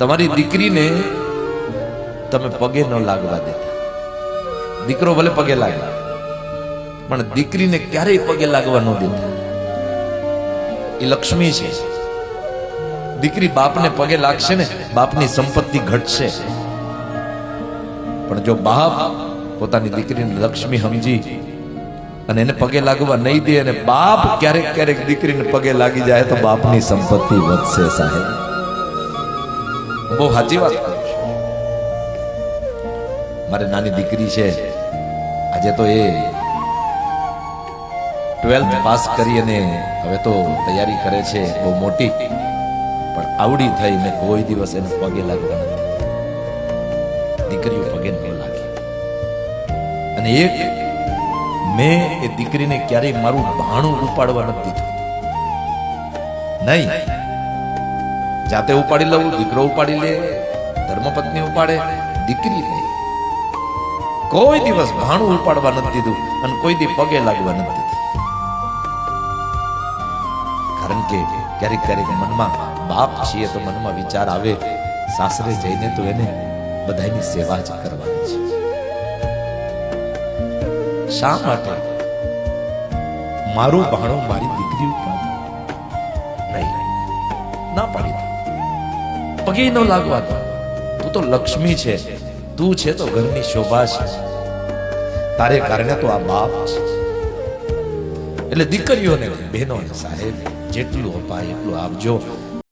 તમારી દીકરીને તમે પગે ન લાગવા દેતા. દીકરો ભલે પગે લાગે પણ દીકરીને ક્યારેય પગે લાગવા ન દેતા. એ લક્ષ્મી છે. દીકરી બાપને પગે લાગશે ને બાપની સંપત્તિ ઘટશે. પણ જો બાપ પોતાની દીકરીને લક્ષ્મી સમજી અને એને પગે લાગવા નહીં દે અને બાપ ક્યારેક ક્યારેક દીકરીને પગે લાગી જાય તો બાપની સંપત્તિ વધશે. સાહેબ બહુ સાચી વાત કરું છું. મારે નાની દીકરી છે, આજે તો એ 12th પાસ કરી અને હવે તો તૈયારી કરે છે બહુ મોટી, પણ આવડી થઈ મેં કોઈ દિવસ એને પગે લાગવા નથી. દીકરીઓ પગે ન લાગે. અને એક મેં એ દીકરીને ક્યારેય મારું ભાણું ઉપાડવા નથી દીધું. નહીં, જાતે ઉપાડી લઉં, દીકરો ઉપાડી લે, ધર્મપત્ની ઉપાડે, દીકરી નહીં. કોઈ દિવસ ભાણું ઉપાડવા નથી દીધું અને કોઈ દી પગે લાગવા નથી દીધું. કારણ કે ક્યારેક ક્યારેક મનમાં બાપ છીએ તો મનમાં વિચાર આવે સાસરે જઈને તો એને બધાની સેવા જ કરવાની છે. શા માટે મારું ભાણું મારી દીકરી ઉપાડે? નહીં, ના પાડી દે. પગે ન લાગવા દો. તું તો લક્ષ્મી છે, તું છે તો ઘરની શોભા છે, તારે કારણે તો આ બાપ છે. એટલે દીકરીઓને બહેનોને સાહેબ જેટલું અપાય એટલું આપજો.